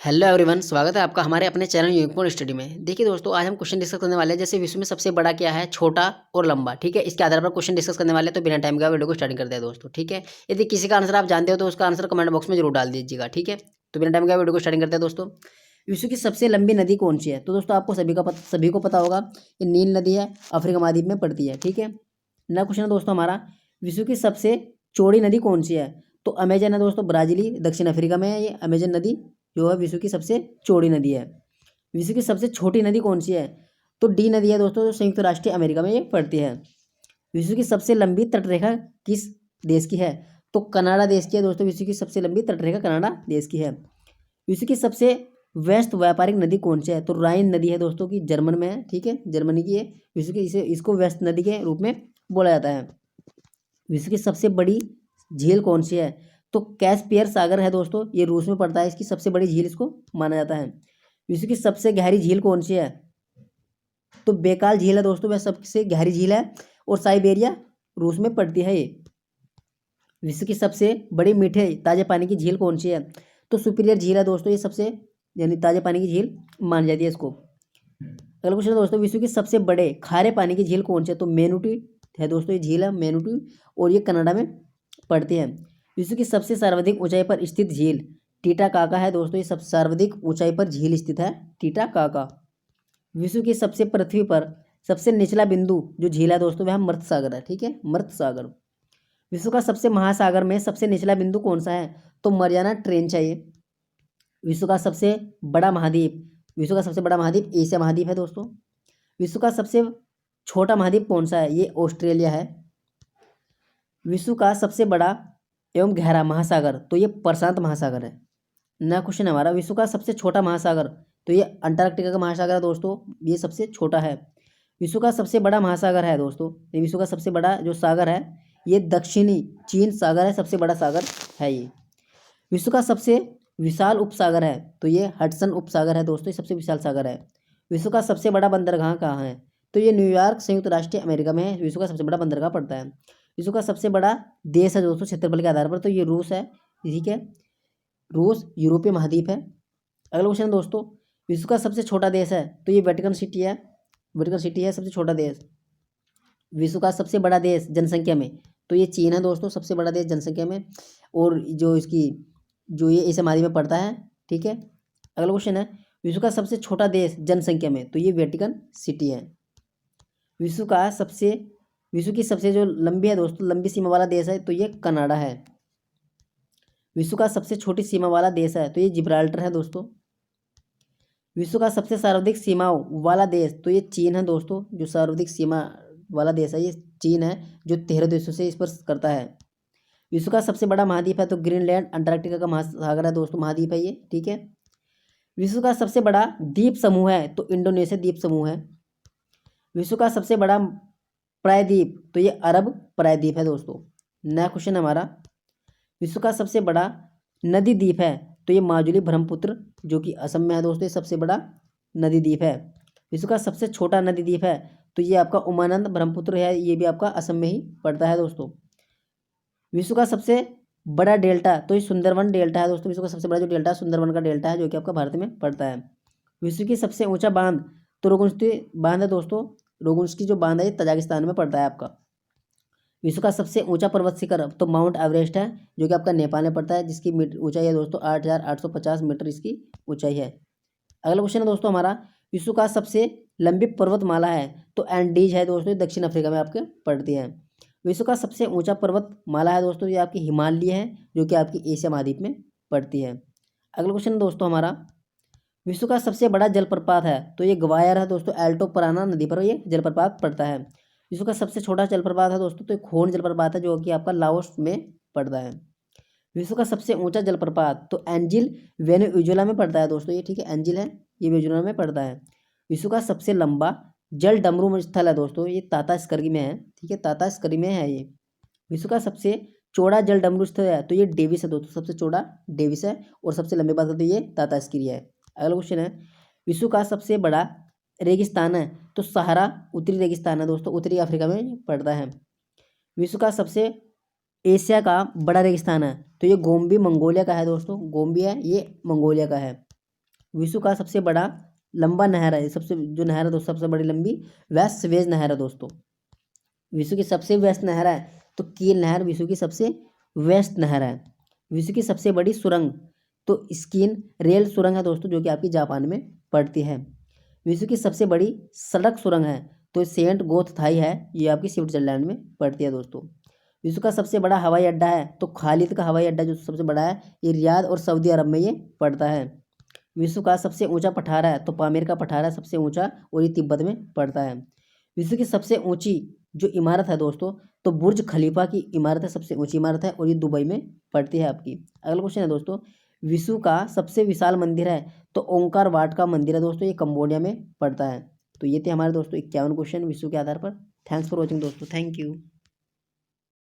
Hello everyone, स्वागत है आपका हमारे अपने चैनल यूनिकॉर्न स्टडी में। देखिए दोस्तों, आज हम क्वेश्चन डिस्कस करने वाले हैं जैसे विश्व में सबसे बड़ा क्या है, छोटा और लंबा। ठीक है, इसके आधार पर क्वेश्चन डिस्कस करने वाले हैं, तो बिना टाइम का वीडियो को स्टार्टिंग करते हैं दोस्तों। ठीक है, यदि किसी का आंसर आप जानते हो तो उसका आंसर कमेंट बॉक्स में जरूर डाल दीजिएगा। ठीक है, तो बिना टाइम का वीडियो को स्टार्टिंग करते हैं दोस्तों। विश्व की सबसे लंबी नदी कौन सी है? तो दोस्तों आपको सभी को पता होगा, ये नील नदी है, अफ्रीका महाद्वीप में पड़ती है। ठीक है, नया क्वेश्चन है दोस्तों हमारा, विश्व की सबसे चौड़ी नदी कौन सी है? तो अमेजन है दोस्तों, ब्राजीली दक्षिण अफ्रीका में है ये अमेजन नदी, जो है विश्व की सबसे चौड़ी नदी है। विश्व की सबसे छोटी नदी कौन सी है? तो डी नदी है दोस्तों, जो संयुक्त राष्ट्र अमेरिका में ये पड़ती है। विश्व की सबसे लंबी तटरेखा किस देश की है? तो कनाडा देश की है दोस्तों, विश्व की सबसे लंबी तटरेखा कनाडा देश की है। विश्व की सबसे व्यस्त व्यापारिक नदी कौन सी है? तो राइन नदी है दोस्तों, की जर्मन में है। ठीक है, जर्मनी की है। विश्व की इसको व्यस्त नदी के रूप में बोला जाता है। विश्व की सबसे बड़ी झील कौन सी है? तो कैस्पियर सागर है दोस्तों, ये रूस में पड़ता है, इसकी सबसे बड़ी झील इसको माना जाता है। विश्व की सबसे गहरी झील कौन सी है? तो बेकाल झील है दोस्तों, वह सबसे गहरी झील है और साइबेरिया रूस में पड़ती है ये। विश्व की सबसे बड़ी मीठे ताजे पानी की झील कौन सी है? तो सुपीरियर झील है दोस्तों, ये सबसे यानी ताजे पानी की झील मानी जाती है इसको। अगला क्वेश्चन है दोस्तों, विश्व की सबसे बड़े खारे पानी की झील कौन सी है? तो मेनुटी है दोस्तों, ये झील है मेनुटी, और ये कनाडा में पड़ती है। विश्व की सबसे सर्वाधिक ऊंचाई पर स्थित झील टीटाकाका है दोस्तों, ये सब सर्वाधिक ऊंचाई पर झील स्थित है टीटाकाका। विश्व की सबसे पृथ्वी पर सबसे निचला बिंदु जो झील है दोस्तों, वह मृत सागर है। ठीक है, मृत सागर। विश्व का सबसे महासागर में सबसे निचला बिंदु कौन सा है? तो मरियाना ट्रेंच है ये। विश्व का सबसे बड़ा महाद्वीप विश्व का सबसे बड़ा महाद्वीप एशिया महाद्वीप है दोस्तों। विश्व का सबसे छोटा महाद्वीप कौन सा है? ये ऑस्ट्रेलिया है। विश्व का सबसे बड़ा एवं गहरा महासागर, तो ये प्रशांत महासागर है। नया क्वेश्चन है हमारा, विश्व का सबसे छोटा महासागर, तो ये अंटार्कटिका का महासागर है दोस्तों, ये सबसे छोटा है। विश्व का सबसे बड़ा महासागर है दोस्तों, ये विश्व का सबसे बड़ा जो सागर है, ये दक्षिणी चीन सागर है, सबसे बड़ा सागर है ये। विश्व का सबसे विशाल उपसागर है, तो ये हडसन उपसागर है दोस्तों, ये सबसे विशाल सागर है। विश्व का सबसे बड़ा बंदरगाह कहाँ है? तो ये न्यूयॉर्क संयुक्त राष्ट्र अमेरिका में है, विश्व का सबसे बड़ा बंदरगाह पड़ता है। विश्व का सबसे बड़ा देश है दोस्तों क्षेत्रफल के आधार पर, तो ये रूस है। ठीक है, रूस यूरोपीय महाद्वीप है। अगला क्वेश्चन दोस्तों, विश्व का सबसे छोटा देश है, तो ये वेटिकन सिटी है, वेटिकन सिटी है सबसे छोटा देश। विश्व का सबसे बड़ा देश जनसंख्या में, तो ये चीन है दोस्तों, सबसे बड़ा देश जनसंख्या में, और जो ये एशिया महाद्वीप में पड़ता है। ठीक है, अगला क्वेश्चन है, विश्व का सबसे छोटा देश जनसंख्या में, तो ये वेटिकन सिटी है। विश्व की सबसे जो लंबी है दोस्तों, लंबी सीमा वाला देश है, तो ये कनाडा है। विश्व का सबसे छोटी सीमा वाला देश है, तो ये जिब्राल्टर है दोस्तों। विश्व का सबसे सर्वाधिक सीमाओं वाला देश, तो ये चीन है दोस्तों, जो सर्वाधिक सीमा वाला देश है ये चीन है, जो 13 देशों से स्पर्श करता है। विश्व का सबसे बड़ा महाद्वीप है, तो ग्रीनलैंड अंटार्कटिका का महासागर है दोस्तों, महाद्वीप है ये। ठीक है, विश्व का सबसे बड़ा द्वीप समूह है, तो इंडोनेशिया द्वीप समूह है। विश्व का सबसे बड़ा प्रायद्वीप, तो ये अरब प्रायद्वीप है दोस्तों। नया क्वेश्चन हमारा, विश्व का सबसे बड़ा नदी द्वीप है, तो ये माजुली ब्रह्मपुत्र, जो कि असम में है दोस्तों, ये सबसे बड़ा नदी द्वीप है। विश्व का सबसे छोटा नदी द्वीप है, तो ये आपका उमानंद ब्रह्मपुत्र है, ये भी आपका असम में ही पड़ता है दोस्तों। विश्व का सबसे बड़ा डेल्टा, तो ये सुंदरवन डेल्टा है दोस्तों, विश्व का सबसे बड़ा जो डेल्टा है सुंदरवन का डेल्टा है, जो कि आपका भारत में पड़ता है। विश्व की सबसे ऊंचा बांध, तो रोगुंस्की बांध है दोस्तों, रोगुंस्की जो बांध है ये तजाकिस्तान में पड़ता है आपका। विश्व का सबसे ऊंचा पर्वत शिखर, तो माउंट एवरेस्ट है, जो कि आपका नेपाल में पड़ता है, जिसकी ऊंचाई है दोस्तों 8,850 मीटर इसकी ऊंचाई है। अगला क्वेश्चन है दोस्तों हमारा, विश्व का सबसे लंबी पर्वतमाला है, तो एंडीज है दोस्तों, दक्षिण अफ्रीका में आपके पड़ती है। विश्व का सबसे ऊंचा पर्वतमाला है दोस्तों, ये आपकी हिमालय है, जो कि आपकी एशिया महाद्वीप में पड़ती है। अगला क्वेश्चन दोस्तों हमारा, विश्व का सबसे बड़ा जलप्रपात है, तो ये ग्वायर है दोस्तों, एल्टो पराना नदी पर ये जलप्रपात पड़ता है। विश्व का सबसे छोटा जलप्रपात है दोस्तों, तो खोन जलप्रपात है, जो कि आपका लाओस में पड़ता है। विश्व का सबसे ऊंचा जलप्रपात, तो एंजिल वेनेजुएला में पड़ता है दोस्तों ये। ठीक है, एंजिल है, ये वेनेजुएला में पड़ता है। विश्व का सबसे लंबा जल डमरू स्थल है दोस्तों, ये ताता स्कर्गी में है। ठीक है, ताता स्कर्गी में है ये। विश्व का सबसे चौड़ा जल डमरू स्थल है, तो ये डेविस है दोस्तों, सबसे चौड़ा डेविस है, और सबसे लंबी बात करते ये ताता स्कर्गी है। अगला क्वेश्चन है, विश्व का सबसे बड़ा रेगिस्तान है, तो सहारा उत्तरी रेगिस्तान है दोस्तों, उत्तरी अफ्रीका में पड़ता है। विश्व का सबसे एशिया का बड़ा रेगिस्तान है, तो ये गोम्बी मंगोलिया का है दोस्तों, गोम्बी है ये मंगोलिया का है। विश्व का सबसे बड़ा लंबा नहर है, सबसे जो नहर है दोस्तों सबसे बड़ी लंबी वेस्ट सुएज नहर है दोस्तों। विश्व की सबसे व्यस्त नहर है तो कील नहर विश्व की सबसे व्यस्त नहर है। विश्व की सबसे बड़ी सुरंग तो स्किन रेल सुरंग है दोस्तों, जो कि आपकी जापान में पड़ती है। विश्व की सबसे बड़ी सड़क सुरंग है तो सेंट गोथथाई है, ये आपकी स्विट्जरलैंड में पड़ती है दोस्तों। विश्व का सबसे बड़ा हवाई अड्डा है तो खालिद का हवाई अड्डा जो सबसे बड़ा है ये रियाद और सऊदी अरब में ये पड़ता है। विश्व का सबसे ऊंचा पठार है तो पामीर का पठार है सबसे ऊंचा और ये तिब्बत में पड़ता है। विश्व की सबसे ऊंची जो इमारत है दोस्तों तो बुर्ज खलीफा की इमारत है, सबसे ऊंची इमारत है और ये दुबई में पड़ती है आपकी। अगला क्वेश्चन है दोस्तों, विश्व का सबसे विशाल मंदिर है तो ओंकार वाट का मंदिर है दोस्तों, ये कंबोडिया में पड़ता है। तो ये थे हमारे दोस्तों 51 क्वेश्चन विश्व के आधार पर। थैंक्स फॉर वॉचिंग दोस्तों, थैंक यू।